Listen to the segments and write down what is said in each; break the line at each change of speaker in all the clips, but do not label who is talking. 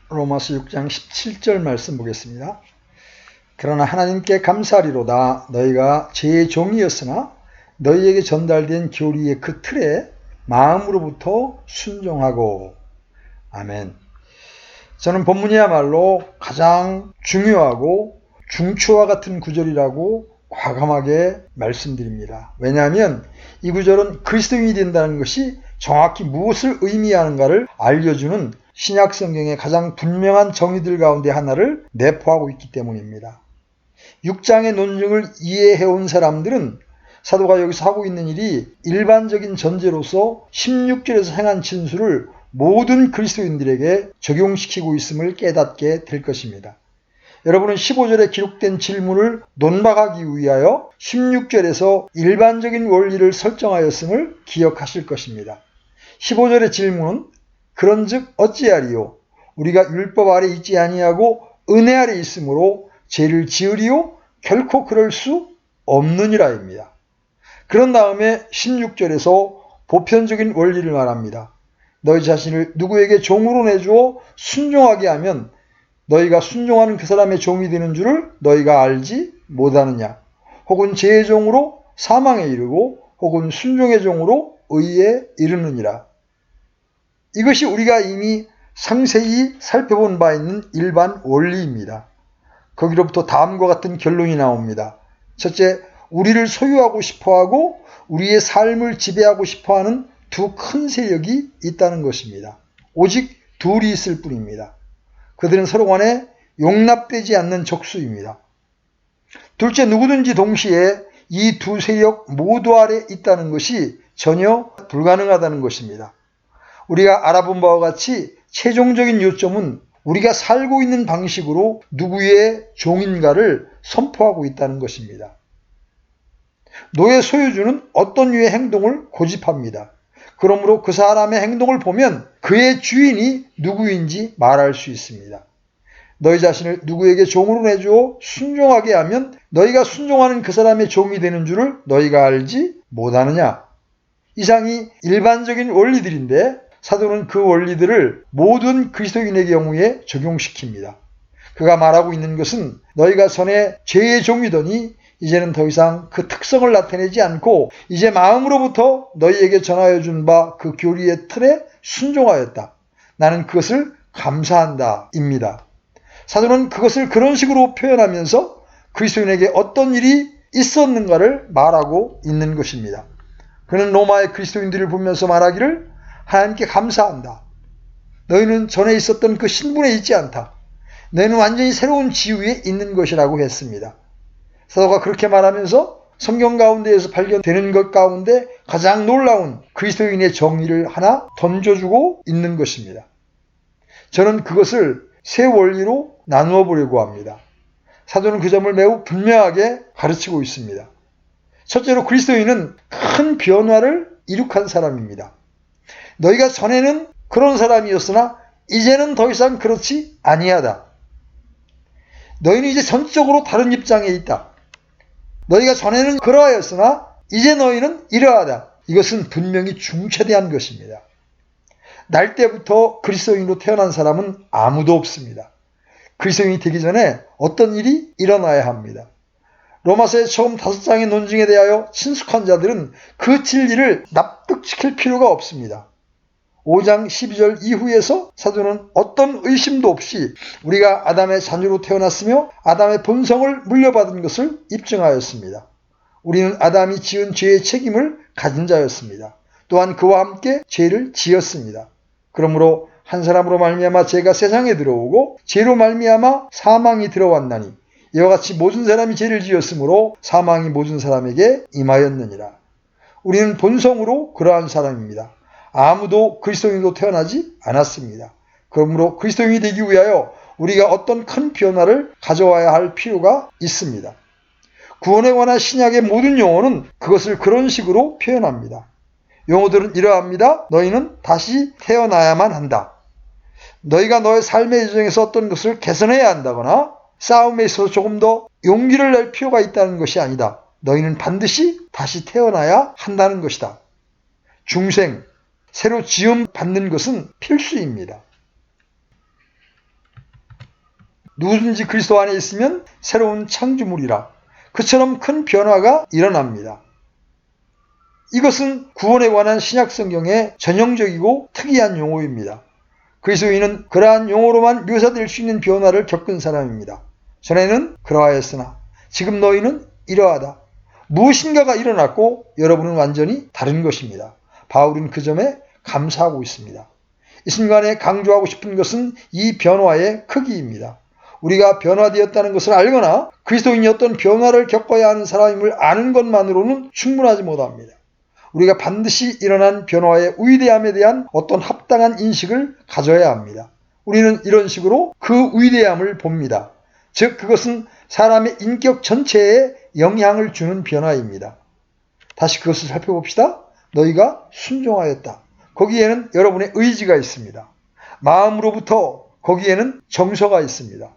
로마서 6장 17절 말씀 보겠습니다. 그러나 하나님께 감사하리로다. 너희가 제 종이었으나 너희에게 전달된 교리의 그 틀에 마음으로부터 순종하고. 아멘. 저는 본문이야말로 가장 중요하고 중추와 같은 구절이라고 과감하게 말씀드립니다. 왜냐하면 이 구절은 그리스도인이 된다는 것이 정확히 무엇을 의미하는가를 알려주는 신약 성경의 가장 분명한 정의들 가운데 하나를 내포하고 있기 때문입니다. 6장의 논증을 이해해온 사람들은 사도가 여기서 하고 있는 일이 일반적인 전제로서 16절에서 행한 진술을 모든 그리스도인들에게 적용시키고 있음을 깨닫게 될 것입니다. 여러분은 15절에 기록된 질문을 논박하기 위하여 16절에서 일반적인 원리를 설정하였음을 기억하실 것입니다. 15절의 질문은 그런즉 어찌하리요? 우리가 율법 아래 있지 아니하고 은혜 아래 있으므로 죄를 지으리요? 결코 그럴 수 없느니라입니다. 그런 다음에 16절에서 보편적인 원리를 말합니다. 너희 자신을 누구에게 종으로 내주어 순종하게 하면 너희가 순종하는 그 사람의 종이 되는 줄을 너희가 알지 못하느냐? 혹은 죄의 종으로 사망에 이르고 혹은 순종의 종으로 의에 이르느니라. 이것이 우리가 이미 상세히 살펴본 바 있는 일반 원리입니다. 거기로부터 다음과 같은 결론이 나옵니다. 첫째, 우리를 소유하고 싶어하고 우리의 삶을 지배하고 싶어하는 두 큰 세력이 있다는 것입니다. 오직 둘이 있을 뿐입니다. 그들은 서로 간에 용납되지 않는 적수입니다. 둘째, 누구든지 동시에 이 두 세력 모두 아래 있다는 것이 전혀 불가능하다는 것입니다. 우리가 알아본 바와 같이 최종적인 요점은 우리가 살고 있는 방식으로 누구의 종인가를 선포하고 있다는 것입니다. 노예 소유주는 어떤 류의 행동을 고집합니다. 그러므로 그 사람의 행동을 보면 그의 주인이 누구인지 말할 수 있습니다. 너희 자신을 누구에게 종으로 내주어 순종하게 하면 너희가 순종하는 그 사람의 종이 되는 줄을 너희가 알지 못하느냐? 이상이 일반적인 원리들인데 사도는 그 원리들을 모든 그리스도인의 경우에 적용시킵니다. 그가 말하고 있는 것은 너희가 전에 죄의 종이더니 이제는 더 이상 그 특성을 나타내지 않고 이제 마음으로부터 너희에게 전하여 준 바 그 교리의 틀에 순종하였다. 나는 그것을 감사한다 입니다. 사도는 그것을 그런 식으로 표현하면서 그리스도인에게 어떤 일이 있었는가를 말하고 있는 것입니다. 그는 로마의 그리스도인들을 보면서 말하기를 하나님께 감사한다. 너희는 전에 있었던 그 신분에 있지 않다. 너희는 완전히 새로운 지위에 있는 것이라고 했습니다. 사도가 그렇게 말하면서 성경 가운데에서 발견되는 것 가운데 가장 놀라운 그리스도인의 정의를 하나 던져주고 있는 것입니다. 저는 그것을 세 원리로 나누어 보려고 합니다. 사도는 그 점을 매우 분명하게 가르치고 있습니다. 첫째로 그리스도인은 큰 변화를 이룩한 사람입니다. 너희가 전에는 그런 사람이었으나 이제는 더 이상 그렇지 아니하다. 너희는 이제 전적으로 다른 입장에 있다. 너희가 전에는 그러하였으나 이제 너희는 이러하다. 이것은 분명히 중차대한 것입니다. 날 때부터 그리스도인으로 태어난 사람은 아무도 없습니다. 그리스도인이 되기 전에 어떤 일이 일어나야 합니다. 로마서의 처음 5장의 논증에 대하여 친숙한 자들은 그 진리를 납득시킬 필요가 없습니다. 5장 12절 이후에서 사도는 어떤 의심도 없이 우리가 아담의 자녀로 태어났으며 아담의 본성을 물려받은 것을 입증하였습니다. 우리는 아담이 지은 죄의 책임을 가진 자였습니다. 또한 그와 함께 죄를 지었습니다. 그러므로 한 사람으로 말미암아 죄가 세상에 들어오고 죄로 말미암아 사망이 들어왔나니 이와 같이 모든 사람이 죄를 지었으므로 사망이 모든 사람에게 임하였느니라. 우리는 본성으로 그러한 사람입니다. 아무도 그리스도인으로 태어나지 않았습니다. 그러므로 그리스도인이 되기 위하여 우리가 어떤 큰 변화를 가져와야 할 필요가 있습니다. 구원에 관한 신약의 모든 용어는 그것을 그런 식으로 표현합니다. 용어들은 이러합니다. 너희는 다시 태어나야만 한다. 너희가 너의 삶의 여정에서 어떤 것을 개선해야 한다거나 싸움에 있어서 조금 더 용기를 낼 필요가 있다는 것이 아니다. 너희는 반드시 다시 태어나야 한다는 것이다. 중생, 새로 지음 받는 것은 필수입니다. 누구든지 그리스도 안에 있으면 새로운 창조물이라. 그처럼 큰 변화가 일어납니다. 이것은 구원에 관한 신약성경의 전형적이고 특이한 용어입니다. 그리스도인은 그러한 용어로만 묘사될 수 있는 변화를 겪은 사람입니다. 전에는 그러하였으나 지금 너희는 이러하다. 무엇인가가 일어났고 여러분은 완전히 다른 것입니다. 바울은 그 점에 감사하고 있습니다. 이 순간에 강조하고 싶은 것은 이 변화의 크기입니다. 우리가 변화되었다는 것을 알거나 그리스도인이 어떤 변화를 겪어야 하는 사람임을 아는 것만으로는 충분하지 못합니다. 우리가 반드시 일어난 변화의 위대함에 대한 어떤 합당한 인식을 가져야 합니다. 우리는 이런 식으로 그 위대함을 봅니다. 즉 그것은 사람의 인격 전체에 영향을 주는 변화입니다. 다시 그것을 살펴봅시다. 너희가 순종하였다. 거기에는 여러분의 의지가 있습니다. 마음으로부터 거기에는 정서가 있습니다.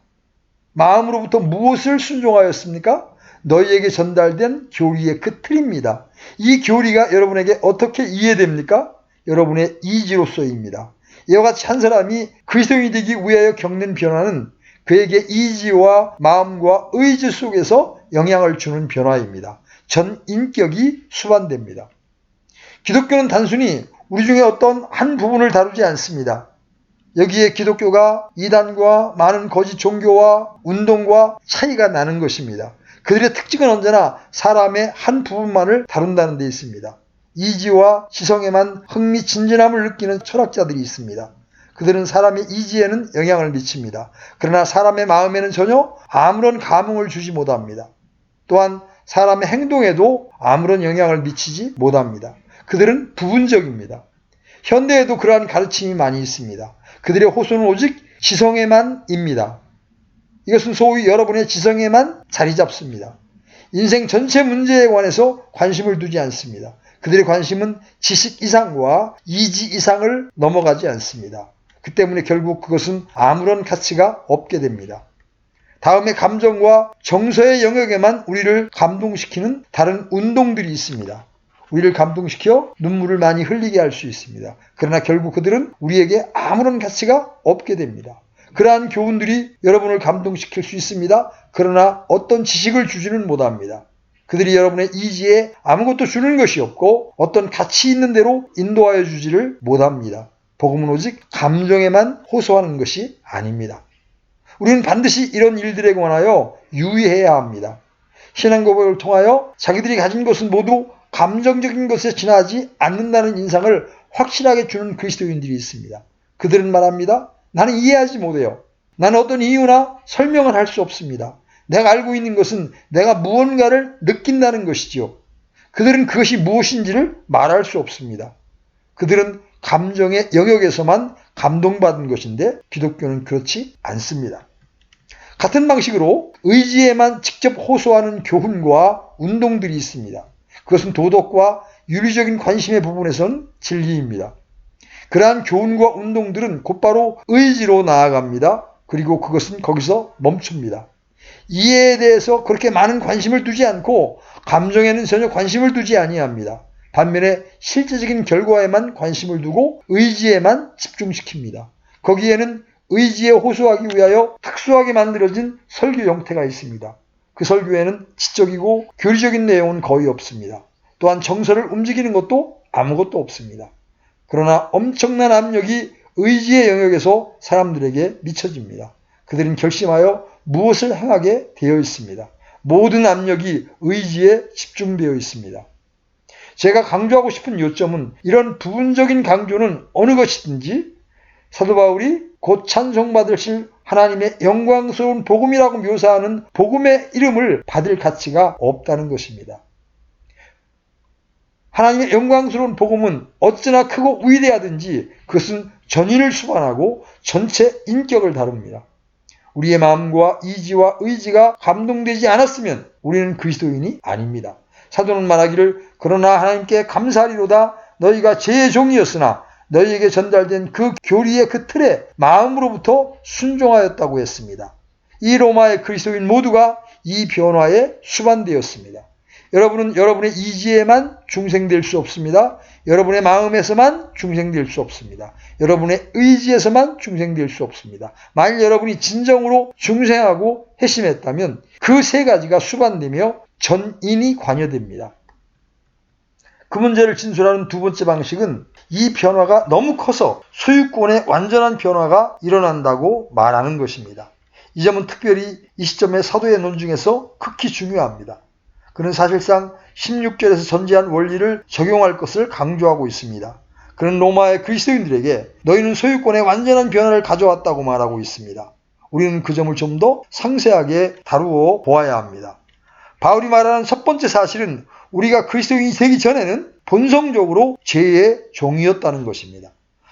마음으로부터 무엇을 순종하였습니까? 너희에게 전달된 교리의 그 틀입니다. 이 교리가 여러분에게 어떻게 이해됩니까? 여러분의 이지로서입니다. 이와 같이 한 사람이 그리스도인이 되기 위하여 겪는 변화는 그에게 이지와 마음과 의지 속에서 영향을 주는 변화입니다. 전 인격이 수반됩니다. 기독교는 단순히 우리 중에 어떤 한 부분을 다루지 않습니다. 여기에 기독교가 이단과 많은 거짓 종교와 운동과 차이가 나는 것입니다. 그들의 특징은 언제나 사람의 한 부분만을 다룬다는 데 있습니다. 이지와 지성에만 흥미진진함을 느끼는 철학자들이 있습니다. 그들은 사람의 이지에는 영향을 미칩니다. 그러나 사람의 마음에는 전혀 아무런 감흥을 주지 못합니다. 또한 사람의 행동에도 아무런 영향을 미치지 못합니다. 그들은 부분적입니다. 현대에도 그러한 가르침이 많이 있습니다. 그들의 호소는 오직 지성에만입니다. 이것은 소위 여러분의 지성에만 자리 잡습니다. 인생 전체 문제에 관해서 관심을 두지 않습니다. 그들의 관심은 지식 이상과 이지 이상을 넘어가지 않습니다. 그 때문에 결국 그것은 아무런 가치가 없게 됩니다. 다음에 감정과 정서의 영역에만 우리를 감동시키는 다른 운동들이 있습니다. 우리를 감동시켜 눈물을 많이 흘리게 할 수 있습니다. 그러나 결국 그들은 우리에게 아무런 가치가 없게 됩니다. 그러한 교훈들이 여러분을 감동시킬 수 있습니다. 그러나 어떤 지식을 주지는 못합니다. 그들이 여러분의 이지에 아무것도 주는 것이 없고 어떤 가치 있는 대로 인도하여 주지를 못합니다. 복음은 오직 감정에만 호소하는 것이 아닙니다. 우리는 반드시 이런 일들에 관하여 유의해야 합니다. 신앙 고백을 통하여 자기들이 가진 것은 모두 감정적인 것에 지나지 않는다는 인상을 확실하게 주는 그리스도인들이 있습니다. 그들은 말합니다. 나는 이해하지 못해요. 나는 어떤 이유나 설명을 할 수 없습니다. 내가 알고 있는 것은 내가 무언가를 느낀다는 것이지요. 그들은 그것이 무엇인지를 말할 수 없습니다. 그들은 감정의 영역에서만 감동받은 것인데 기독교는 그렇지 않습니다. 같은 방식으로 의지에만 직접 호소하는 교훈과 운동들이 있습니다. 그것은 도덕과 윤리적인 관심의 부분에선 진리입니다. 그러한 교훈과 운동들은 곧바로 의지로 나아갑니다. 그리고 그것은 거기서 멈춥니다. 이해에 대해서 그렇게 많은 관심을 두지 않고 감정에는 전혀 관심을 두지 아니합니다. 반면에 실제적인 결과에만 관심을 두고 의지에만 집중시킵니다. 거기에는 의지에 호소하기 위하여 특수하게 만들어진 설교 형태가 있습니다. 그 설교에는 지적이고 교리적인 내용은 거의 없습니다. 또한 정서를 움직이는 것도 아무것도 없습니다. 그러나 엄청난 압력이 의지의 영역에서 사람들에게 미쳐집니다. 그들은 결심하여 무엇을 행하게 되어 있습니다. 모든 압력이 의지에 집중되어 있습니다. 제가 강조하고 싶은 요점은 이런 부분적인 강조는 어느 것이든지 사도 바울이 곧 찬송받으실 하나님의 영광스러운 복음이라고 묘사하는 복음의 이름을 받을 가치가 없다는 것입니다. 하나님의 영광스러운 복음은 어찌나 크고 위대하든지 그것은 전인을 수반하고 전체 인격을 다룹니다. 우리의 마음과 이지와 의지가 감동되지 않았으면 우리는 그리스도인이 아닙니다. 사도는 말하기를 그러나 하나님께 감사하리로다 너희가 제 종이었으나 너희에게 전달된 그 교리의 그 틀에 마음으로부터 순종하였다고 했습니다. 이 로마의 그리스도인 모두가 이 변화에 수반되었습니다. 여러분은 여러분의 이지에만 중생될 수 없습니다. 여러분의 마음에서만 중생될 수 없습니다. 여러분의 의지에서만 중생될 수 없습니다. 만일 여러분이 진정으로 중생하고 회심했다면 그 세 가지가 수반되며 전인이 관여됩니다. 그 문제를 진술하는 두 번째 방식은 이 변화가 너무 커서 소유권의 완전한 변화가 일어난다고 말하는 것입니다. 이 점은 특별히 이 시점의 사도의 논중에서 극히 중요합니다. 그는 사실상 16절에서 전제한 원리를 적용할 것을 강조하고 있습니다. 그는 로마의 그리스도인들에게 너희는 소유권의 완전한 변화를 가져왔다고 말하고 있습니다. 우리는 그 점을 좀 더 상세하게 다루어 보아야 합니다. 바울이 말하는 첫 번째 사실은 우리가 그리스도인이 되기 전에는 본성적으로 죄의 종이었다는 것입니다.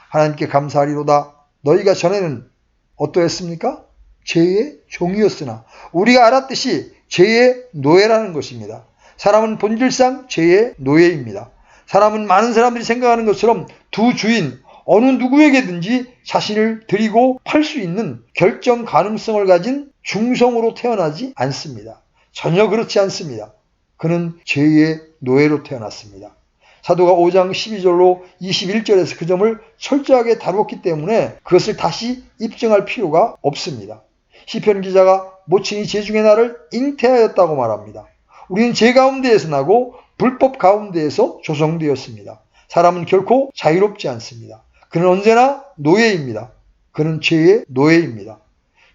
하나님께 감사하리로다. 너희가 전에는 어떠했습니까? 죄의 종이었으나 우리가 알았듯이 죄의 노예라는 것입니다. 사람은 본질상 죄의 노예입니다. 사람은 많은 사람들이 생각하는 것처럼 두 주인 어느 누구에게든지 자신을 드리고 팔 수 있는 결정 가능성을 가진 중성으로 태어나지 않습니다. 전혀 그렇지 않습니다. 그는 죄의 노예로 태어났습니다. 사도가 5장 12절로 21절에서 그 점을 철저하게 다루었기 때문에 그것을 다시 입증할 필요가 없습니다. 시편 기자가 모친이 죄 중에 나를 잉태하였다고 말합니다. 우리는 죄 가운데에서 나고 불법 가운데에서 조성되었습니다. 사람은 결코 자유롭지 않습니다. 그는 언제나 노예입니다. 그는 죄의 노예입니다.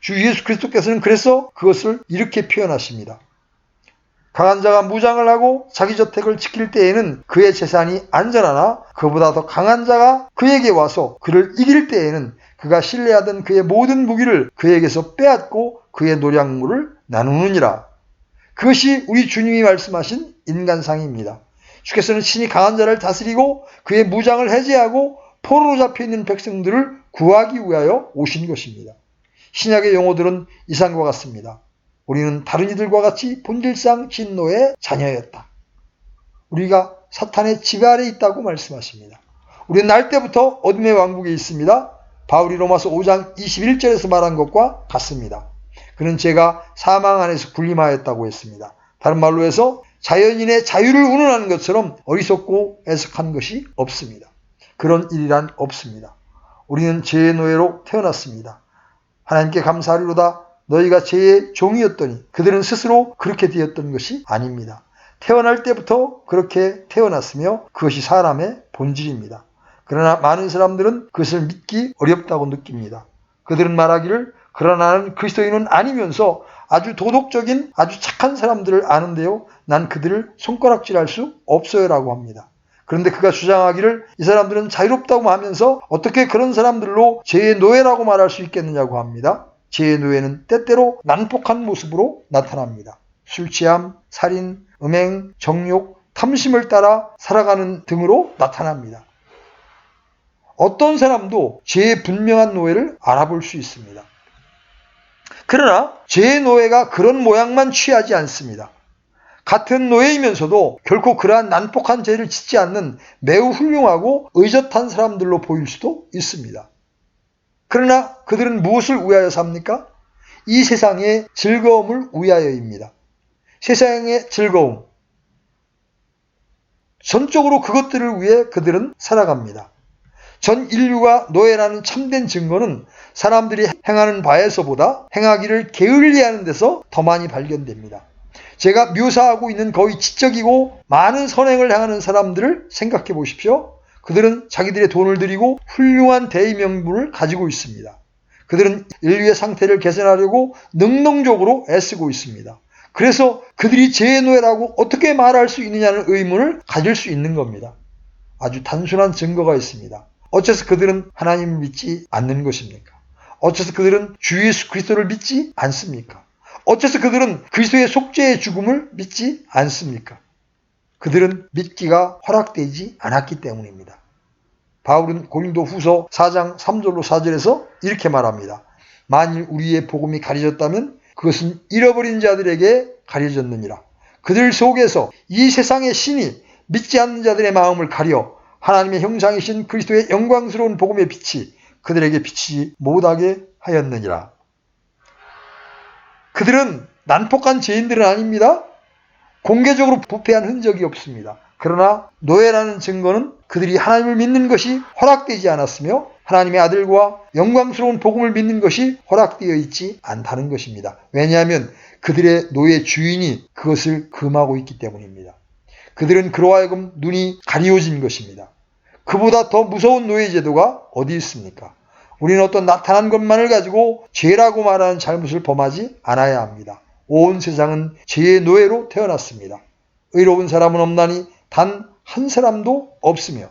주 예수 그리스도께서는 그래서 그것을 이렇게 표현하십니다. 강한 자가 무장을 하고 자기 저택을 지킬 때에는 그의 재산이 안전하나 그보다 더 강한 자가 그에게 와서 그를 이길 때에는 그가 신뢰하던 그의 모든 무기를 그에게서 빼앗고 그의 노량물을 나누느니라. 그것이 우리 주님이 말씀하신 인간상입니다. 주께서는 친히 강한 자를 다스리고 그의 무장을 해제하고 포로로 잡혀있는 백성들을 구하기 위하여 오신 것입니다. 신약의 용어들은 이상과 같습니다. 우리는 다른 이들과 같이 본질상 진노의 자녀였다. 우리가 사탄의 지배 아래에 있다고 말씀하십니다. 우리는 날 때부터 어둠의 왕국에 있습니다. 바울이 로마서 5장 21절에서 말한 것과 같습니다. 그는 죄가 사망 안에서 군림하였다고 했습니다. 다른 말로 해서 자연인의 자유를 운운하는 것처럼 어리석고 애석한 것이 없습니다. 그런 일이란 없습니다. 우리는 죄의 노예로 태어났습니다. 하나님께 감사하리로다. 너희가 죄의 종이었더니 그들은 스스로 그렇게 되었던 것이 아닙니다. 태어날 때부터 그렇게 태어났으며 그것이 사람의 본질입니다. 그러나 많은 사람들은 그것을 믿기 어렵다고 느낍니다. 그들은 말하기를 그러나 나는 그리스도인은 아니면서 아주 도덕적인 아주 착한 사람들을 아는데요. 난 그들을 손가락질할 수 없어요 라고 합니다. 그런데 그가 주장하기를 이 사람들은 자유롭다고 하면서 어떻게 그런 사람들로 죄의 노예라고 말할 수 있겠느냐고 합니다. 죄의 노예는 때때로 난폭한 모습으로 나타납니다. 술 취함, 살인, 음행, 정욕, 탐심을 따라 살아가는 등으로 나타납니다. 어떤 사람도 죄의 분명한 노예를 알아볼 수 있습니다. 그러나 죄의 노예가 그런 모양만 취하지 않습니다. 같은 노예이면서도 결코 그러한 난폭한 죄를 짓지 않는 매우 훌륭하고 의젓한 사람들로 보일 수도 있습니다. 그러나 그들은 무엇을 위하여 삽니까? 이 세상의 즐거움을 위하여입니다. 세상의 즐거움. 전적으로 그것들을 위해 그들은 살아갑니다. 전 인류가 노예라는 참된 증거는 사람들이 행하는 바에서보다 행하기를 게을리하는 데서 더 많이 발견됩니다. 제가 묘사하고 있는 거의 지적이고 많은 선행을 행하는 사람들을 생각해 보십시오. 그들은 자기들의 돈을 들이고 훌륭한 대의명분을 가지고 있습니다. 그들은 인류의 상태를 개선하려고 능동적으로 애쓰고 있습니다. 그래서 그들이 죄의 노예라고 어떻게 말할 수 있느냐는 의문을 가질 수 있는 겁니다. 아주 단순한 증거가 있습니다. 어째서 그들은 하나님을 믿지 않는 것입니까? 어째서 그들은 주 예수 그리스도를 믿지 않습니까? 어째서 그들은 그리스도의 속죄의 죽음을 믿지 않습니까? 그들은 믿기가 허락되지 않았기 때문입니다. 바울은 고린도 후서 4장 3절로 4절에서 이렇게 말합니다. 만일 우리의 복음이 가려졌다면 그것은 잃어버린 자들에게 가려졌느니라. 그들 속에서 이 세상의 신이 믿지 않는 자들의 마음을 가려 하나님의 형상이신 그리스도의 영광스러운 복음의 빛이 그들에게 비치지 못하게 하였느니라. 그들은 난폭한 죄인들은 아닙니다. 공개적으로 부패한 흔적이 없습니다. 그러나 노예라는 증거는 그들이 하나님을 믿는 것이 허락되지 않았으며 하나님의 아들과 영광스러운 복음을 믿는 것이 허락되어 있지 않다는 것입니다. 왜냐하면 그들의 노예 주인이 그것을 금하고 있기 때문입니다. 그들은 그로 하여금 눈이 가리워진 것입니다. 그보다 더 무서운 노예 제도가 어디 있습니까? 우리는 어떤 나타난 것만을 가지고 죄라고 말하는 잘못을 범하지 않아야 합니다. 온 세상은 죄의 노예로 태어났습니다. 의로운 사람은 없나니 단 한 사람도 없으며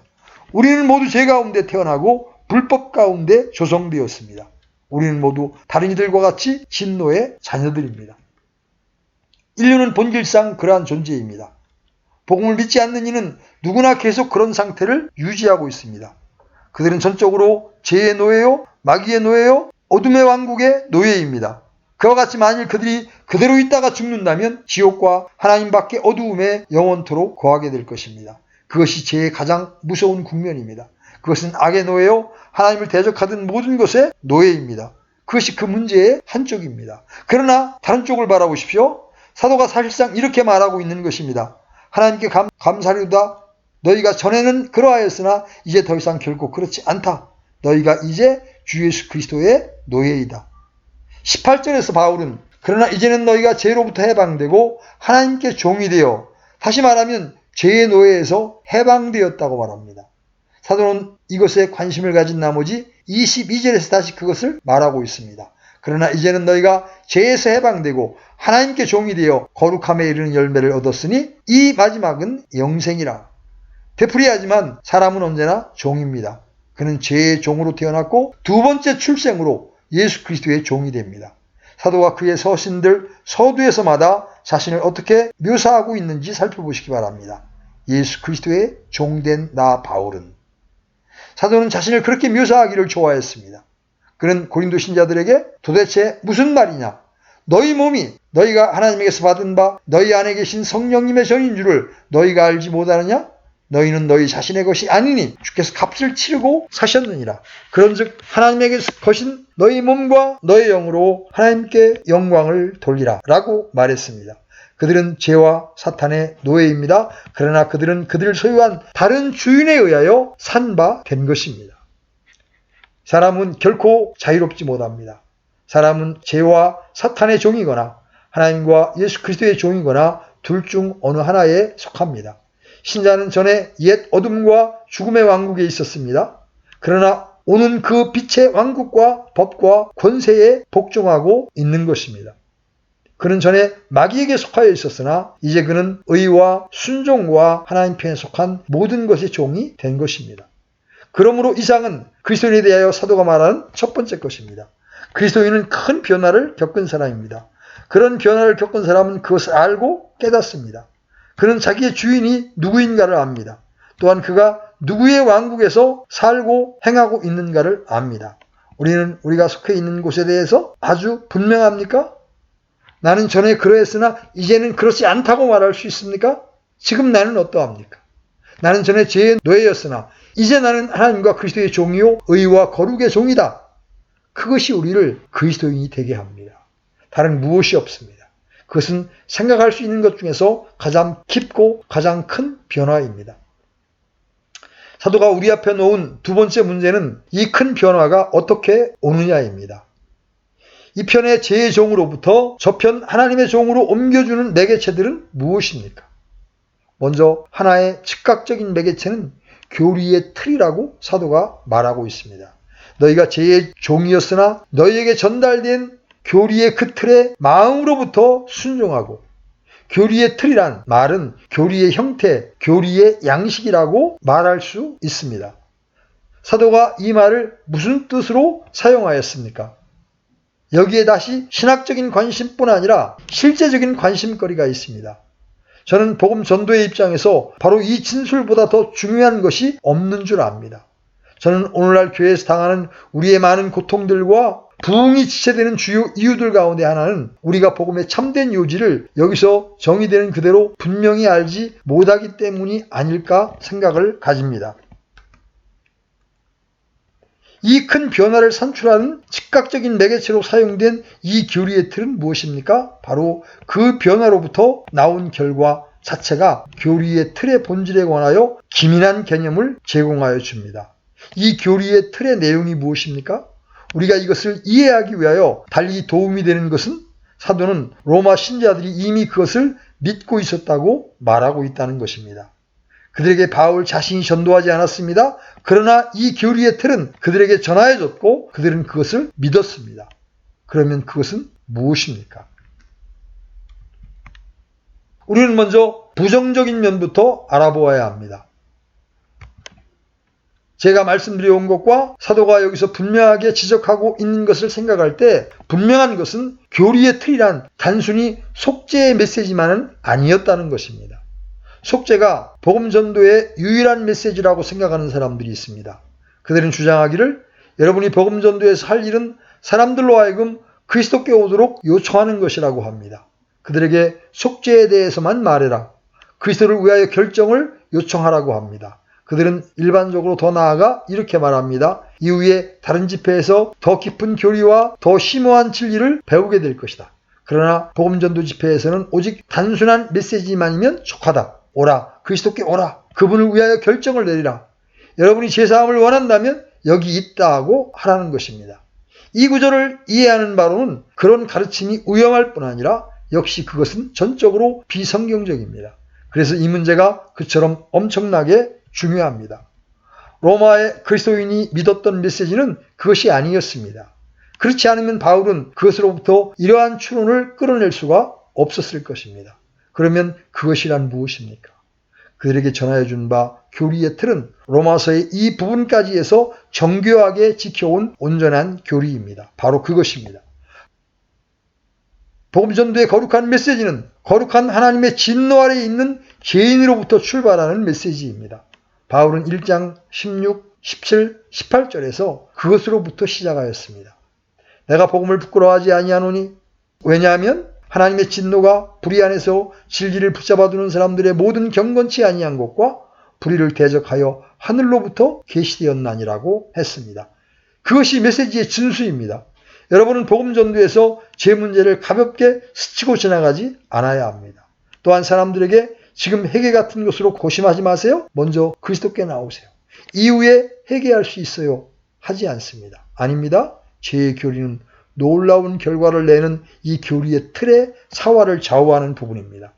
우리는 모두 죄 가운데 태어나고 불법 가운데 조성되었습니다. 우리는 모두 다른 이들과 같이 진노의 자녀들입니다. 인류는 본질상 그러한 존재입니다. 복음을 믿지 않는 이는 누구나 계속 그런 상태를 유지하고 있습니다. 그들은 전적으로 죄의 노예요, 마귀의 노예요, 어둠의 왕국의 노예입니다. 그와 같이 만일 그들이 그대로 있다가 죽는다면 지옥과 하나님 밖의 어두움에 영원토록 거하게 될 것입니다. 그것이 죄의 가장 무서운 국면입니다. 그것은 악의 노예요, 하나님을 대적하던 모든 것의 노예입니다. 그것이 그 문제의 한쪽입니다. 그러나 다른 쪽을 바라보십시오. 사도가 사실상 이렇게 말하고 있는 것입니다. 하나님께 감사리로다. 너희가 전에는 그러하였으나 이제 더 이상 결코 그렇지 않다. 너희가 이제 주 예수 그리스도의 노예이다. 18절에서 바울은 그러나 이제는 너희가 죄로부터 해방되고 하나님께 종이 되어, 다시 말하면 죄의 노예에서 해방되었다고 말합니다. 사도는 이것에 관심을 가진 나머지 22절에서 다시 그것을 말하고 있습니다. 그러나 이제는 너희가 죄에서 해방되고 하나님께 종이 되어 거룩함에 이르는 열매를 얻었으니 이 마지막은 영생이라. 되풀이하지만 사람은 언제나 종입니다. 그는 죄의 종으로 태어났고 두 번째 출생으로 예수 그리스도의 종이 됩니다. 사도가 그의 서신들 서두에서마다 자신을 어떻게 묘사하고 있는지 살펴보시기 바랍니다. 예수 그리스도의 종된 나 바울은. 사도는 자신을 그렇게 묘사하기를 좋아했습니다. 그는 고린도 신자들에게 도대체 무슨 말이냐? 너희 몸이 너희가 하나님에게서 받은 바 너희 안에 계신 성령님의 전인 줄을 너희가 알지 못하느냐? 너희는 너희 자신의 것이 아니니 주께서 값을 치르고 사셨느니라. 그런즉 하나님에게 거신 너희 몸과 너희 영으로 하나님께 영광을 돌리라 라고 말했습니다. 그들은 죄와 사탄의 노예입니다. 그러나 그들은 그들을 소유한 다른 주인에 의하여 산 바 된 것입니다. 사람은 결코 자유롭지 못합니다. 사람은 죄와 사탄의 종이거나 하나님과 예수 그리스도의 종이거나 둘 중 어느 하나에 속합니다. 신자는 전에 옛 어둠과 죽음의 왕국에 있었습니다. 그러나 오는 그 빛의 왕국과 법과 권세에 복종하고 있는 것입니다. 그는 전에 마귀에게 속하여 있었으나 이제 그는 의와 순종과 하나님 편에 속한 모든 것의 종이 된 것입니다. 그러므로 이상은 그리스도인에 대하여 사도가 말하는 첫 번째 것입니다. 그리스도인은 큰 변화를 겪은 사람입니다. 그런 변화를 겪은 사람은 그것을 알고 깨닫습니다. 그는 자기의 주인이 누구인가를 압니다. 또한 그가 누구의 왕국에서 살고 행하고 있는가를 압니다. 우리는 우리가 속해 있는 곳에 대해서 아주 분명합니까? 나는 전에 그러했으나 이제는 그렇지 않다고 말할 수 있습니까? 지금 나는 어떠합니까? 나는 전에 죄의 노예였으나 이제 나는 하나님과 그리스도의 종이요 의와 거룩의 종이다. 그것이 우리를 그리스도인이 되게 합니다. 다른 무엇이 없습니다. 그것은 생각할 수 있는 것 중에서 가장 깊고 가장 큰 변화입니다. 사도가 우리 앞에 놓은 두 번째 문제는 이 큰 변화가 어떻게 오느냐입니다. 이 편의 죄의 종으로부터 저편 하나님의 종으로 옮겨주는 매개체들은 무엇입니까? 먼저 하나의 즉각적인 매개체는 교리의 틀이라고 사도가 말하고 있습니다. 너희가 죄의 종이었으나 너희에게 전달된 교리의 그 틀에 마음으로부터 순종하고, 교리의 틀이란 말은 교리의 형태, 교리의 양식이라고 말할 수 있습니다. 사도가 이 말을 무슨 뜻으로 사용하였습니까? 여기에 다시 신학적인 관심뿐 아니라 실제적인 관심거리가 있습니다. 저는 복음 전도의 입장에서 바로 이 진술보다 더 중요한 것이 없는 줄 압니다. 저는 오늘날 교회에서 당하는 우리의 많은 고통들과 부흥이 지체되는 주요 이유들 가운데 하나는 우리가 복음의 참된 요지를 여기서 정의되는 그대로 분명히 알지 못하기 때문이 아닐까 생각을 가집니다. 이 큰 변화를 산출하는 즉각적인 매개체로 사용된 이 교리의 틀은 무엇입니까? 바로 그 변화로부터 나온 결과 자체가 교리의 틀의 본질에 관하여 기민한 개념을 제공하여 줍니다. 이 교리의 틀의 내용이 무엇입니까? 우리가 이것을 이해하기 위하여 달리 도움이 되는 것은 사도는 로마 신자들이 이미 그것을 믿고 있었다고 말하고 있다는 것입니다. 그들에게 바울 자신이 전도하지 않았습니다. 그러나 이 교리의 틀은 그들에게 전하여졌고 그들은 그것을 믿었습니다. 그러면 그것은 무엇입니까? 우리는 먼저 부정적인 면부터 알아보아야 합니다. 제가 말씀드려온 것과 사도가 여기서 분명하게 지적하고 있는 것을 생각할 때 분명한 것은 교리의 틀이란 단순히 속죄의 메시지만은 아니었다는 것입니다. 속죄가 복음 전도의 유일한 메시지라고 생각하는 사람들이 있습니다. 그들은 주장하기를 여러분이 복음 전도에서 할 일은 사람들로 하여금 그리스도께 오도록 요청하는 것이라고 합니다. 그들에게 속죄에 대해서만 말해라. 그리스도를 위하여 결정을 요청하라고 합니다. 그들은 일반적으로 더 나아가 이렇게 말합니다. 이후에 다른 집회에서 더 깊은 교리와 더 심오한 진리를 배우게 될 것이다. 그러나 복음 전도 집회에서는 오직 단순한 메시지만이면 족하다. 오라. 그리스도께 오라. 그분을 위하여 결정을 내리라. 여러분이 제사함을 원한다면 여기 있다고 하라는 것입니다. 이 구절을 이해하는 바로는 그런 가르침이 위험할 뿐 아니라 역시 그것은 전적으로 비성경적입니다. 그래서 이 문제가 그처럼 엄청나게 중요합니다. 로마의 그리스도인이 믿었던 메시지는 그것이 아니었습니다. 그렇지 않으면 바울은 그것으로부터 이러한 추론을 끌어낼 수가 없었을 것입니다. 그러면 그것이란 무엇입니까? 그들에게 전하여 준 바 교리의 틀은 로마서의 이 부분까지 해서 정교하게 지켜온 온전한 교리입니다. 바로 그것입니다. 복음 전도의 거룩한 메시지는 거룩한 하나님의 진노 아래에 있는 죄인으로부터 출발하는 메시지입니다. 바울은 1장 16, 17, 18절에서 그것으로부터 시작하였습니다. 내가 복음을 부끄러워하지 아니하노니 왜냐하면 하나님의 진노가 불의 안에서 진리를 붙잡아두는 사람들의 모든 경건치 아니한 것과 불의를 대적하여 하늘로부터 계시되었나니라고 했습니다. 그것이 메시지의 진수입니다. 여러분은 복음 전도에서 제 문제를 가볍게 스치고 지나가지 않아야 합니다. 또한 사람들에게 지금 회개 같은 것으로 고심하지 마세요. 먼저 그리스도께 나오세요. 이후에 회개할 수 있어요. 하지 않습니다. 아닙니다. 제 교리는 놀라운 결과를 내는 이 교리의 틀에 사활을 좌우하는 부분입니다.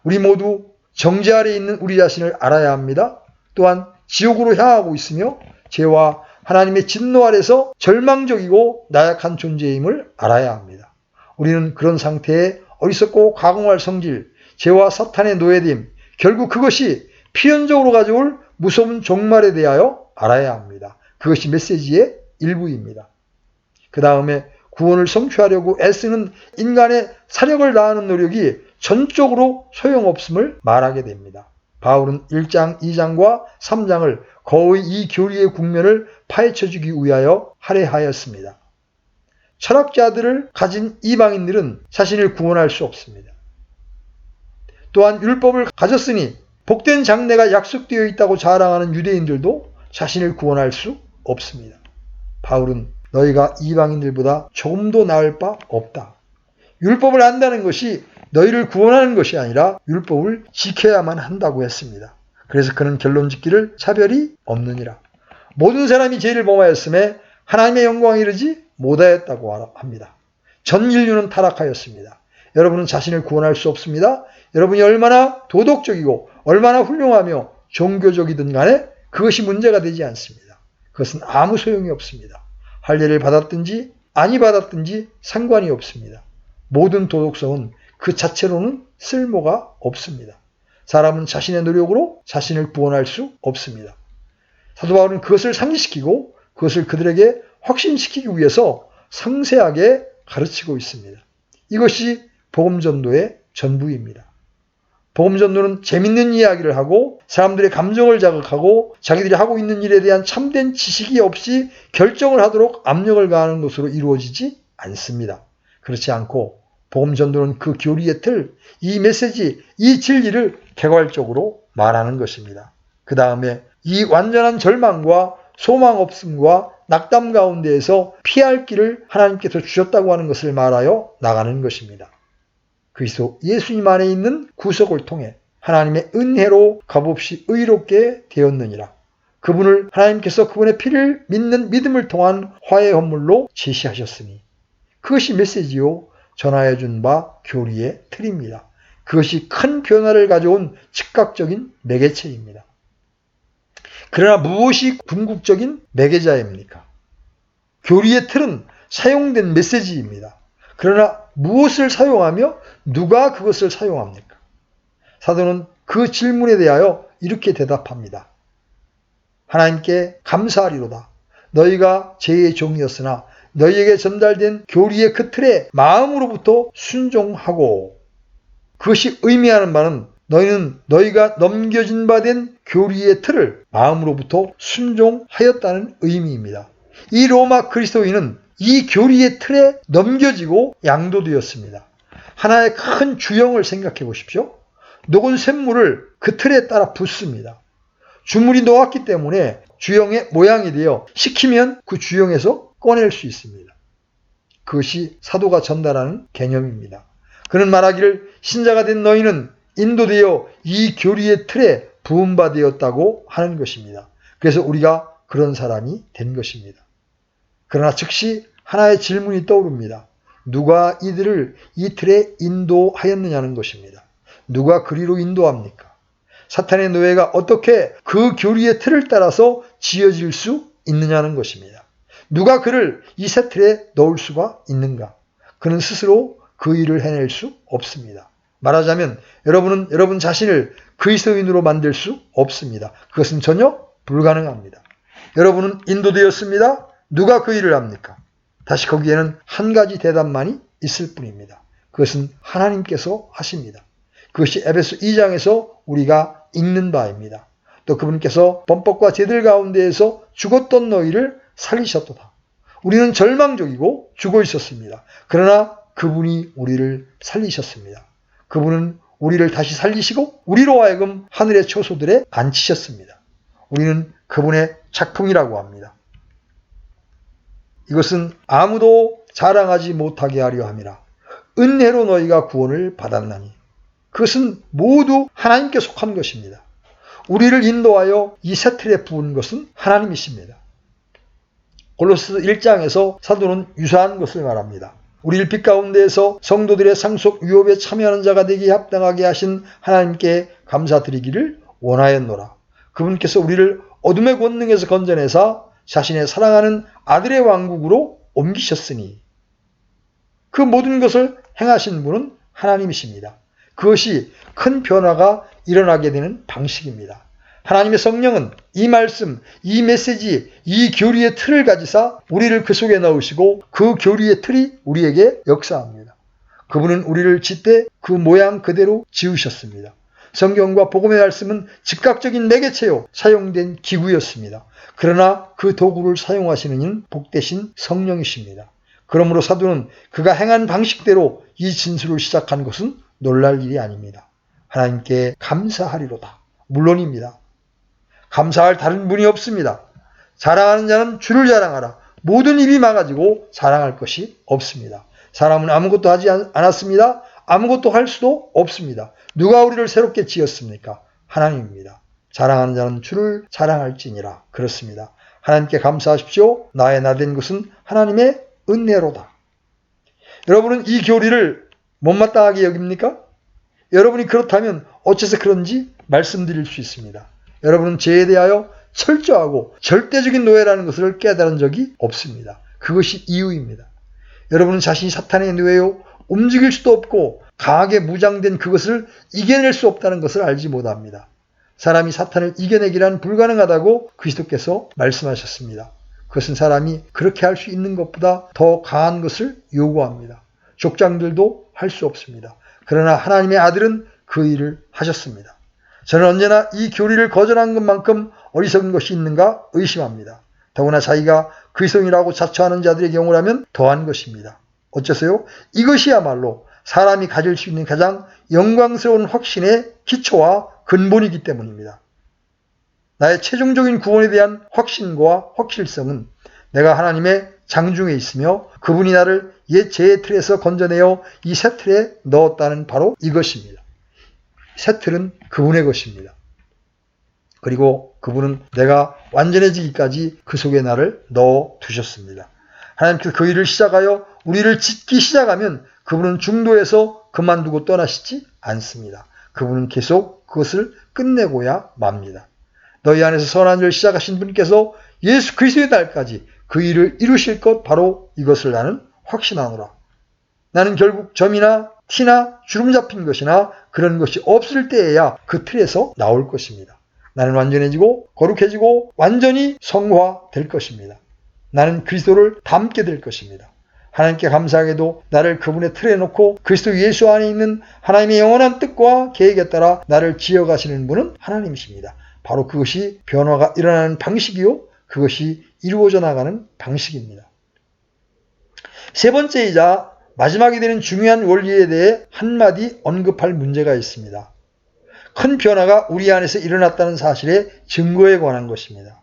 우리 모두 정죄 아래에 있는 우리 자신을 알아야 합니다. 또한 지옥으로 향하고 있으며 죄와 하나님의 진노 아래서 절망적이고 나약한 존재임을 알아야 합니다. 우리는 그런 상태에 어리석고 가공할 성질, 죄와 사탄의 노예됨, 결국 그것이 필연적으로 가져올 무서운 종말에 대하여 알아야 합니다. 그것이 메시지의 일부입니다. 그 다음에 구원을 성취하려고 애쓰는 인간의 사력을 다하는 노력이 전적으로 소용없음을 말하게 됩니다. 바울은 1장, 2장과 3장을 거의 이 교리의 국면을 파헤쳐주기 위하여 할애하였습니다. 철학자들을 가진 이방인들은 자신을 구원할 수 없습니다. 또한 율법을 가졌으니 복된 장래가 약속되어 있다고 자랑하는 유대인들도 자신을 구원할 수 없습니다. 바울은 너희가 이방인들보다 조금도 나을 바 없다. 율법을 안다는 것이 너희를 구원하는 것이 아니라 율법을 지켜야만 한다고 했습니다. 그래서 그는 결론 짓기를 차별이 없느니라. 모든 사람이 죄를 범하였음에 하나님의 영광에 이르지 못하였다고 합니다. 전 인류는 타락하였습니다. 여러분은 자신을 구원할 수 없습니다. 여러분이 얼마나 도덕적이고 얼마나 훌륭하며 종교적이든 간에 그것이 문제가 되지 않습니다. 그것은 아무 소용이 없습니다. 할례를 받았든지 아니 받았든지 상관이 없습니다. 모든 도덕성은 그 자체로는 쓸모가 없습니다. 사람은 자신의 노력으로 자신을 구원할 수 없습니다. 사도 바울은 그것을 상기시키고 그것을 그들에게 확신시키기 위해서 상세하게 가르치고 있습니다. 이것이 복음전도의 전부입니다. 복음전도는 재밌는 이야기를 하고 사람들의 감정을 자극하고 자기들이 하고 있는 일에 대한 참된 지식이 없이 결정을 하도록 압력을 가하는 것으로 이루어지지 않습니다. 그렇지 않고 복음전도는 그 교리의 틀, 이 메시지, 이 진리를 개괄적으로 말하는 것입니다. 그 다음에 이 완전한 절망과 소망 없음과 낙담 가운데에서 피할 길을 하나님께서 주셨다고 하는 것을 말하여 나가는 것입니다. 그리스도 예수님 안에 있는 구속을 통해 하나님의 은혜로 값없이 의롭게 되었느니라. 그분을 하나님께서 그분의 피를 믿는 믿음을 통한 화해 헌물로 제시하셨으니 그것이 메시지요 전하여 준 바 교리의 틀입니다. 그것이 큰 변화를 가져온 즉각적인 매개체입니다. 그러나 무엇이 궁극적인 매개자입니까? 교리의 틀은 사용된 메시지입니다. 그러나 무엇을 사용하며 누가 그것을 사용합니까? 사도는 그 질문에 대하여 이렇게 대답합니다. 하나님께 감사하리로다. 너희가 제 종이었으나 너희에게 전달된 교리의 그 틀에 마음으로부터 순종하고, 그것이 의미하는 바는 너희는 너희가 넘겨진 바 된 교리의 틀을 마음으로부터 순종하였다는 의미입니다. 이 로마 그리스도인은 이 교리의 틀에 넘겨지고 양도되었습니다. 하나의 큰 주형을 생각해 보십시오. 녹은 샘물을 그 틀에 따라 붓습니다. 주물이 녹았기 때문에 주형의 모양이 되어 식히면 그 주형에서 꺼낼 수 있습니다. 그것이 사도가 전달하는 개념입니다. 그는 말하기를 신자가 된 너희는 인도되어 이 교리의 틀에 부음받았다고 하는 것입니다. 그래서 우리가 그런 사람이 된 것입니다. 그러나 즉시 하나의 질문이 떠오릅니다. 누가 이들을 이 틀에 인도하였느냐는 것입니다. 누가 그리로 인도합니까? 사탄의 노예가 어떻게 그 교리의 틀을 따라서 지어질 수 있느냐는 것입니다. 누가 그를 이 새 틀에 넣을 수가 있는가? 그는 스스로 그 일을 해낼 수 없습니다. 말하자면 여러분은 여러분 자신을 그리스도인으로 만들 수 없습니다. 그것은 전혀 불가능합니다. 여러분은 인도되었습니다. 누가 그 일을 합니까? 다시 거기에는 한 가지 대답만이 있을 뿐입니다. 그것은 하나님께서 하십니다. 그것이 에베소 2장에서 우리가 읽는 바입니다. 또 그분께서 범법과 죄들 가운데에서 죽었던 너희를 살리셨도다. 우리는 절망적이고 죽어 있었습니다. 그러나 그분이 우리를 살리셨습니다. 그분은 우리를 다시 살리시고 우리로 하여금 하늘의 초소들에 앉히셨습니다. 우리는 그분의 작품이라고 합니다. 이것은 아무도 자랑하지 못하게 하려 함이라. 은혜로 너희가 구원을 받았나니. 그것은 모두 하나님께 속한 것입니다. 우리를 인도하여 이 새 틀에 부은 것은 하나님이십니다. 골로새 1장에서 사도는 유사한 것을 말합니다. 우리를 빛 가운데에서 성도들의 상속 유업에 참여하는 자가 되기에 합당하게 하신 하나님께 감사드리기를 원하였노라. 그분께서 우리를 어둠의 권능에서 건져내사 자신의 사랑하는 아들의 왕국으로 옮기셨으니 그 모든 것을 행하신 분은 하나님이십니다. 그것이 큰 변화가 일어나게 되는 방식입니다. 하나님의 성령은 이 말씀, 이 메시지, 이 교리의 틀을 가지사 우리를 그 속에 넣으시고 그 교리의 틀이 우리에게 역사합니다. 그분은 우리를 짓되 그 모양 그대로 지으셨습니다. 성경과 복음의 말씀은 즉각적인 매개체요 사용된 기구였습니다. 그러나 그 도구를 사용하시는 이는 복되신 성령이십니다. 그러므로 사도는 그가 행한 방식대로 이 진술을 시작한 것은 놀랄 일이 아닙니다. 하나님께 감사하리로다. 물론입니다. 감사할 다른 분이 없습니다. 자랑하는 자는 주를 자랑하라. 모든 입이 막아지고 자랑할 것이 없습니다. 사람은 아무것도 하지 않았습니다. 아무것도 할 수도 없습니다. 누가 우리를 새롭게 지었습니까? 하나님입니다. 자랑하는 자는 주를 자랑할지니라. 그렇습니다. 하나님께 감사하십시오. 나의 나된 것은 하나님의 은혜로다. 여러분은 이 교리를 못마땅하게 여깁니까? 여러분이 그렇다면 어째서 그런지 말씀드릴 수 있습니다. 여러분은 죄에 대하여 철저하고 절대적인 노예라는 것을 깨달은 적이 없습니다. 그것이 이유입니다. 여러분은 자신이 사탄의 노예요, 움직일 수도 없고 강하게 무장된 그것을 이겨낼 수 없다는 것을 알지 못합니다. 사람이 사탄을 이겨내기란 불가능하다고 그리스도께서 말씀하셨습니다. 그것은 사람이 그렇게 할 수 있는 것보다 더 강한 것을 요구합니다. 족장들도 할 수 없습니다. 그러나 하나님의 아들은 그 일을 하셨습니다. 저는 언제나 이 교리를 거절한 것만큼 어리석은 것이 있는가 의심합니다. 더구나 자기가 그리스도인이라고 자처하는 자들의 경우라면 더한 것입니다. 어째서요? 이것이야말로 사람이 가질 수 있는 가장 영광스러운 확신의 기초와 근본이기 때문입니다. 나의 최종적인 구원에 대한 확신과 확실성은 내가 하나님의 장중에 있으며 그분이 나를 옛 죄의 틀에서 건져내어 이 새 틀에 넣었다는 바로 이것입니다. 새 틀은 그분의 것입니다. 그리고 그분은 내가 완전해지기까지 그 속에 나를 넣어 두셨습니다. 하나님께서 그 일을 시작하여 우리를 짓기 시작하면 그분은 중도에서 그만두고 떠나시지 않습니다. 그분은 계속 그것을 끝내고야 맙니다. 너희 안에서 선한 일을 시작하신 분께서 예수 그리스도의 날까지 그 일을 이루실 것 바로 이것을 나는 확신하노라. 나는 결국 점이나 티나 주름 잡힌 것이나 그런 것이 없을 때에야 그 틀에서 나올 것입니다. 나는 완전해지고 거룩해지고 완전히 성화될 것입니다. 나는 그리스도를 닮게 될 것입니다. 하나님께 감사하게도 나를 그분의 틀에 놓고 그리스도 예수 안에 있는 하나님의 영원한 뜻과 계획에 따라 나를 지어가시는 분은 하나님이십니다. 바로 그것이 변화가 일어나는 방식이요, 그것이 이루어져 나가는 방식입니다. 세 번째이자 마지막이 되는 중요한 원리에 대해 한마디 언급할 문제가 있습니다. 큰 변화가 우리 안에서 일어났다는 사실의 증거에 관한 것입니다.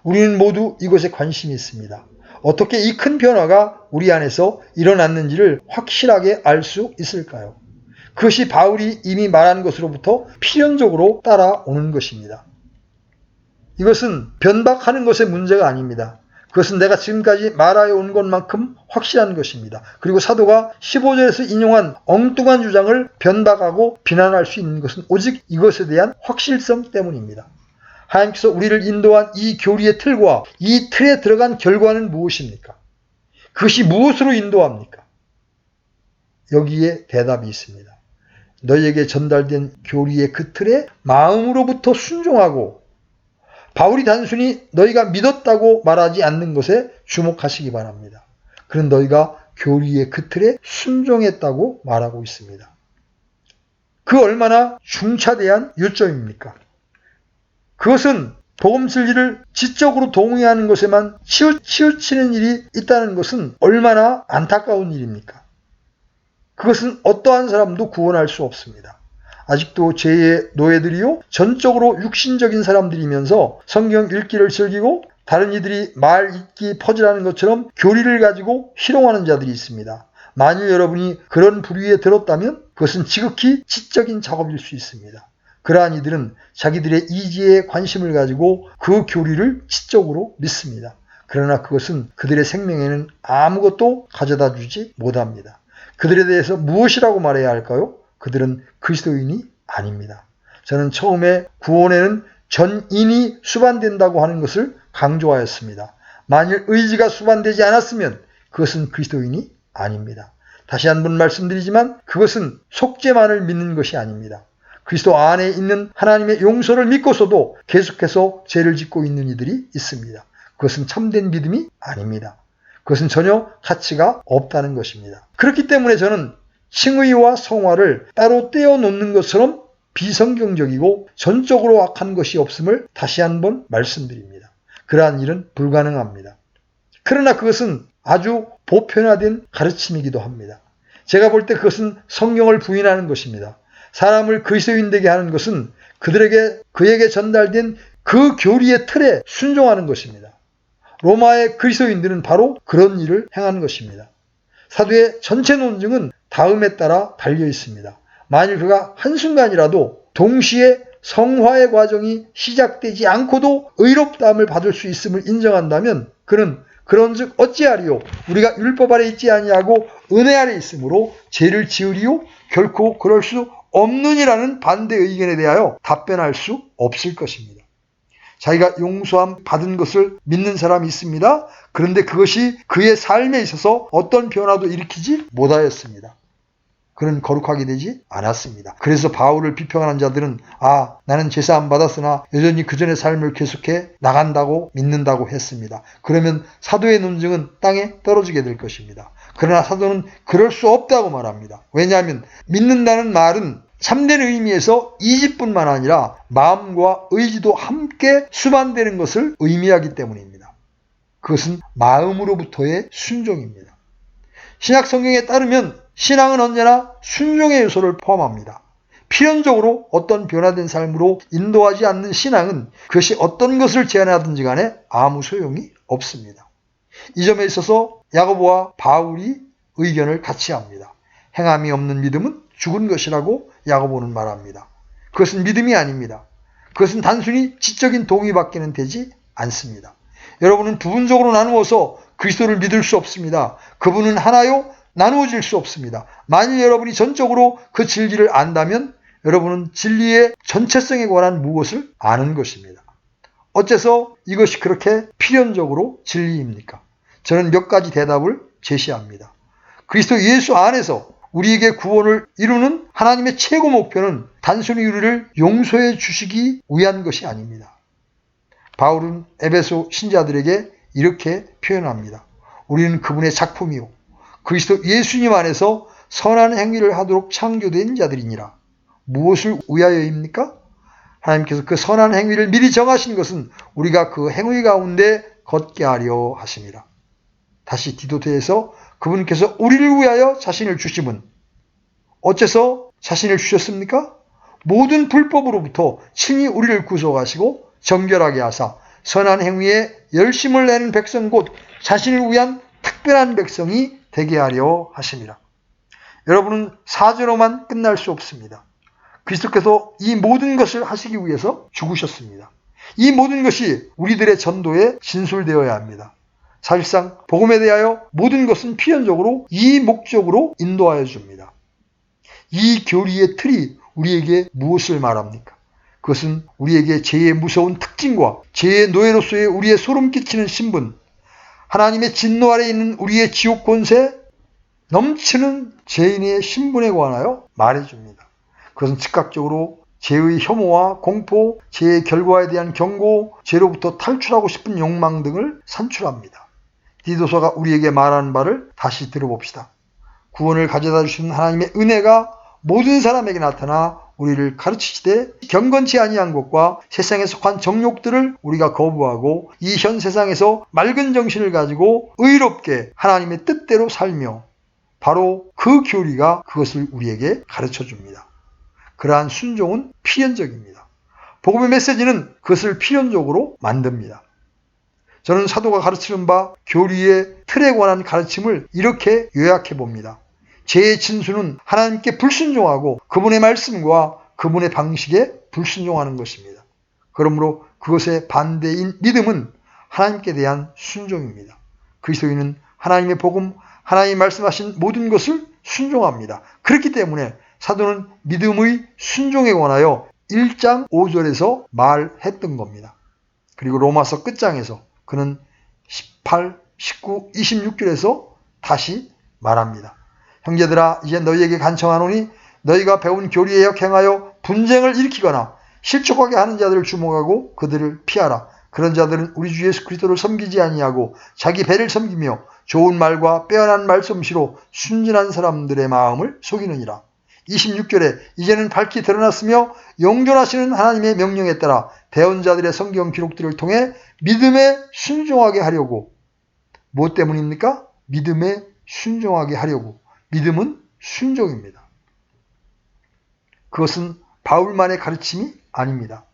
우리는 모두 이것에 관심이 있습니다. 어떻게 이 큰 변화가 우리 안에서 일어났는지를 확실하게 알 수 있을까요? 그것이 바울이 이미 말한 것으로부터 필연적으로 따라오는 것입니다. 이것은 변박하는 것의 문제가 아닙니다. 그것은 내가 지금까지 말하여 온 것만큼 확실한 것입니다. 그리고 사도가 15절에서 인용한 엉뚱한 주장을 변박하고 비난할 수 있는 것은 오직 이것에 대한 확실성 때문입니다. 하나님께서 우리를 인도한 이 교리의 틀과 이 틀에 들어간 결과는 무엇입니까? 그것이 무엇으로 인도합니까? 여기에 대답이 있습니다. 너희에게 전달된 교리의 그 틀에 마음으로부터 순종하고, 바울이 단순히 너희가 믿었다고 말하지 않는 것에 주목하시기 바랍니다. 그는 너희가 교리의 그 틀에 순종했다고 말하고 있습니다. 그 얼마나 중차대한 요점입니까? 그것은 복음 진리를 지적으로 동의하는 것에만 치우치는 일이 있다는 것은 얼마나 안타까운 일입니까? 그것은 어떠한 사람도 구원할 수 없습니다. 아직도 죄의 노예들이요, 전적으로 육신적인 사람들이면서 성경 읽기를 즐기고 다른 이들이 말 읽기 퍼즐하는 것처럼 교리를 가지고 희롱하는 자들이 있습니다. 만일 여러분이 그런 부류에 들었다면 그것은 지극히 지적인 작업일 수 있습니다. 그러한 이들은 자기들의 이지에 관심을 가지고 그 교리를 지적으로 믿습니다. 그러나 그것은 그들의 생명에는 아무것도 가져다 주지 못합니다. 그들에 대해서 무엇이라고 말해야 할까요? 그들은 그리스도인이 아닙니다. 저는 처음에 구원에는 전인이 수반된다고 하는 것을 강조하였습니다. 만일 의지가 수반되지 않았으면 그것은 그리스도인이 아닙니다. 다시 한번 말씀드리지만 그것은 속죄만을 믿는 것이 아닙니다. 그리스도 안에 있는 하나님의 용서를 믿고서도 계속해서 죄를 짓고 있는 이들이 있습니다. 그것은 참된 믿음이 아닙니다. 그것은 전혀 가치가 없다는 것입니다. 그렇기 때문에 저는 칭의와 성화를 따로 떼어놓는 것처럼 비성경적이고 전적으로 악한 것이 없음을 다시 한번 말씀드립니다. 그러한 일은 불가능합니다. 그러나 그것은 아주 보편화된 가르침이기도 합니다. 제가 볼 때 그것은 성경을 부인하는 것입니다. 사람을 그리스도인 되게 하는 것은 그에게 전달된 그 교리의 틀에 순종하는 것입니다. 로마의 그리스도인들은 바로 그런 일을 행하는 것입니다. 사도의 전체 논증은 다음에 따라 달려 있습니다. 만일 그가 한순간이라도 동시에 성화의 과정이 시작되지 않고도 의롭다함을 받을 수 있음을 인정한다면 그는 그런즉 어찌하리요? 우리가 율법 아래 있지 아니하고 은혜 아래 있으므로 죄를 지으리요? 결코 그럴 수 없느니라는 반대 의견에 대하여 답변할 수 없을 것입니다. 자기가 용서함 받은 것을 믿는 사람이 있습니다. 그런데 그것이 그의 삶에 있어서 어떤 변화도 일으키지 못하였습니다. 그는 거룩하게 되지 않았습니다. 그래서 바울을 비평하는 자들은 나는 제사함 받았으나 여전히 그전의 삶을 계속해 나간다고 믿는다고 했습니다. 그러면 사도의 논증은 땅에 떨어지게 될 것입니다. 그러나 사도는 그럴 수 없다고 말합니다. 왜냐하면 믿는다는 말은 참된 의미에서 이집뿐만 아니라 마음과 의지도 함께 수반되는 것을 의미하기 때문입니다. 그것은 마음으로부터의 순종입니다. 신약 성경에 따르면 신앙은 언제나 순종의 요소를 포함합니다. 필연적으로 어떤 변화된 삶으로 인도하지 않는 신앙은 그것이 어떤 것을 제안하든지 간에 아무 소용이 없습니다. 이 점에 있어서 야고보와 바울이 의견을 같이 합니다. 행함이 없는 믿음은 죽은 것이라고 야고보는 말합니다. 그것은 믿음이 아닙니다. 그것은 단순히 지적인 동의밖에는 되지 않습니다. 여러분은 부분적으로 나누어서 그리스도를 믿을 수 없습니다. 그분은 하나요? 나누어질 수 없습니다. 만일 여러분이 전적으로 그 진리를 안다면 여러분은 진리의 전체성에 관한 무엇을 아는 것입니다. 어째서 이것이 그렇게 필연적으로 진리입니까? 저는 몇 가지 대답을 제시합니다. 그리스도 예수 안에서 우리에게 구원을 이루는 하나님의 최고 목표는 단순히 우리를 용서해 주시기 위한 것이 아닙니다. 바울은 에베소 신자들에게 이렇게 표현합니다. 우리는 그분의 작품이요 그리스도 예수님 안에서 선한 행위를 하도록 창조된 자들이니라. 무엇을 위하여입니까? 하나님께서 그 선한 행위를 미리 정하신 것은 우리가 그 행위 가운데 걷게 하려 하심이라. 다시 디도서에서 그분께서 우리를 위하여 자신을 주심은 어째서 자신을 주셨습니까? 모든 불법으로부터 친히 우리를 구속하시고 정결하게 하사 선한 행위에 열심을 내는 백성 곧 자신을 위한 특별한 백성이 되게 하려 하심이라. 여러분은 사죄로만 끝날 수 없습니다. 그리스도께서 이 모든 것을 하시기 위해서 죽으셨습니다. 이 모든 것이 우리들의 전도에 진술되어야 합니다. 사실상 복음에 대하여 모든 것은 필연적으로 이 목적으로 인도하여 줍니다. 이 교리의 틀이 우리에게 무엇을 말합니까? 그것은 우리에게 죄의 무서운 특징과 죄의 노예로서의 우리의 소름 끼치는 신분, 하나님의 진노 아래 있는 우리의 지옥 권세, 넘치는 죄인의 신분에 관하여 말해줍니다. 그것은 즉각적으로 죄의 혐오와 공포, 죄의 결과에 대한 경고, 죄로부터 탈출하고 싶은 욕망 등을 산출합니다. 디도서가 우리에게 말하는 바를 다시 들어봅시다. 구원을 가져다 주시는 하나님의 은혜가 모든 사람에게 나타나 우리를 가르치시되 경건치 아니한 것과 세상에 속한 정욕들을 우리가 거부하고 이 현 세상에서 맑은 정신을 가지고 의롭게 하나님의 뜻대로 살며 바로 그 교리가 그것을 우리에게 가르쳐 줍니다. 그러한 순종은 필연적입니다. 복음의 메시지는 그것을 필연적으로 만듭니다. 저는 사도가 가르치는 바 교리의 틀에 관한 가르침을 이렇게 요약해 봅니다. 죄의 진수는 하나님께 불순종하고 그분의 말씀과 그분의 방식에 불순종하는 것입니다. 그러므로 그것의 반대인 믿음은 하나님께 대한 순종입니다. 그리스도인은 하나님의 복음, 하나님이 말씀하신 모든 것을 순종합니다. 그렇기 때문에 사도는 믿음의 순종에 관하여 1장 5절에서 말했던 겁니다. 그리고 로마서 끝장에서 그는 18, 19, 26절에서 다시 말합니다. 형제들아 이제 너희에게 간청하노니 너희가 배운 교리에 역행하여 분쟁을 일으키거나 실족하게 하는 자들을 주목하고 그들을 피하라. 그런 자들은 우리 주 예수 그리스도를 섬기지 아니하고 자기 배를 섬기며 좋은 말과 빼어난 말솜씨로 순진한 사람들의 마음을 속이느니라. 26절에 이제는 밝히 드러났으며 영존하시는 하나님의 명령에 따라 배운 자들의 성경 기록들을 통해 믿음에 순종하게 하려고. 무엇 때문입니까? 믿음에 순종하게 하려고. 믿음은 순종입니다. 그것은 바울만의 가르침이 아닙니다.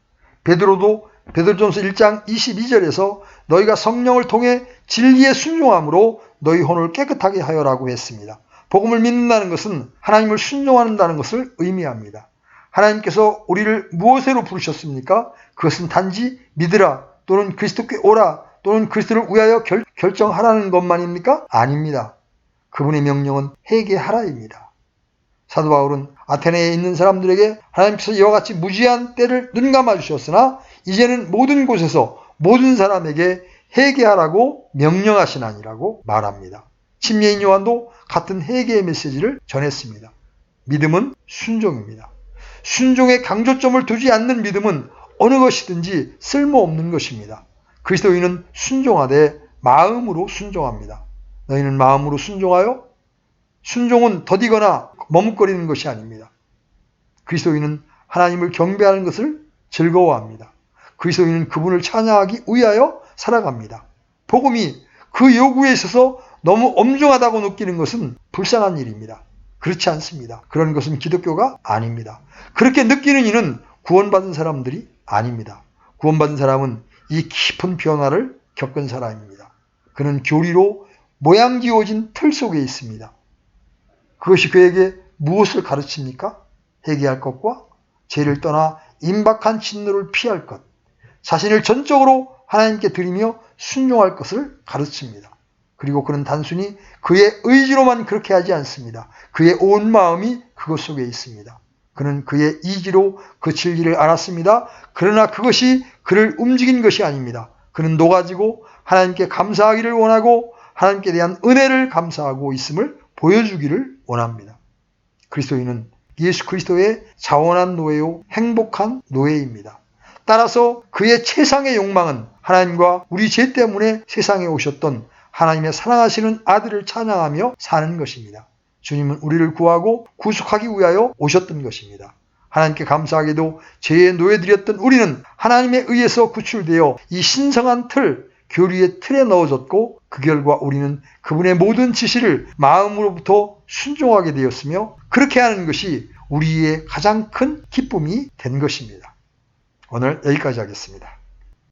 베드로도 베드로전서 1장 22절에서 너희가 성령을 통해 진리에 순종함으로 너희 혼을 깨끗하게 하여라고 했습니다. 복음을 믿는다는 것은 하나님을 순종한다는 것을 의미합니다. 하나님께서 우리를 무엇으로 부르셨습니까? 그것은 단지 믿으라 또는 그리스도께 오라 또는 그리스도를 위하여 결정하라는 것만입니까? 아닙니다. 그분의 명령은 회개하라입니다. 사도 바울은 아테네에 있는 사람들에게 하나님께서 이와 같이 무지한 때를 눈감아 주셨으나 이제는 모든 곳에서 모든 사람에게 회개하라고 명령하시나니라고 말합니다. 침례인 요한도 같은 회개의 메시지를 전했습니다. 믿음은 순종입니다. 순종에 강조점을 두지 않는 믿음은 어느 것이든지 쓸모없는 것입니다. 그리스도인은 순종하되 마음으로 순종합니다. 너희는 마음으로 순종하여? 순종은 더디거나 머뭇거리는 것이 아닙니다. 그리스도인은 하나님을 경배하는 것을 즐거워합니다. 그리스도인은 그분을 찬양하기 위하여 살아갑니다. 복음이 그 요구에 있어서 너무 엄중하다고 느끼는 것은 불쌍한 일입니다. 그렇지 않습니다. 그런 것은 기독교가 아닙니다. 그렇게 느끼는 이는 구원받은 사람들이 아닙니다. 구원받은 사람은 이 깊은 변화를 겪은 사람입니다. 그는 교리로 모양 지어진 틀 속에 있습니다. 그것이 그에게 무엇을 가르칩니까? 회개할 것과 죄를 떠나 임박한 진노를 피할 것, 자신을 전적으로 하나님께 드리며 순종할 것을 가르칩니다. 그리고 그는 단순히 그의 의지로만 그렇게 하지 않습니다. 그의 온 마음이 그것 속에 있습니다. 그는 그의 이지로 그 진리를 알았습니다. 그러나 그것이 그를 움직인 것이 아닙니다. 그는 녹아지고 하나님께 감사하기를 원하고 하나님께 대한 은혜를 감사하고 있음을 보여주기를 원합니다. 그리스도인은 예수 그리스도의 자원한 노예요, 행복한 노예입니다. 따라서 그의 최상의 욕망은 하나님과 우리 죄 때문에 세상에 오셨던 하나님의 사랑하시는 아들을 찬양하며 사는 것입니다. 주님은 우리를 구하고 구속하기 위하여 오셨던 것입니다. 하나님께 감사하게도 죄의 노예들이었던 우리는 하나님에 의해서 구출되어 이 신성한 틀, 교리의 틀에 넣어졌고 그 결과 우리는 그분의 모든 지시를 마음으로부터 순종하게 되었으며 그렇게 하는 것이 우리의 가장 큰 기쁨이 된 것입니다. 오늘 여기까지 하겠습니다.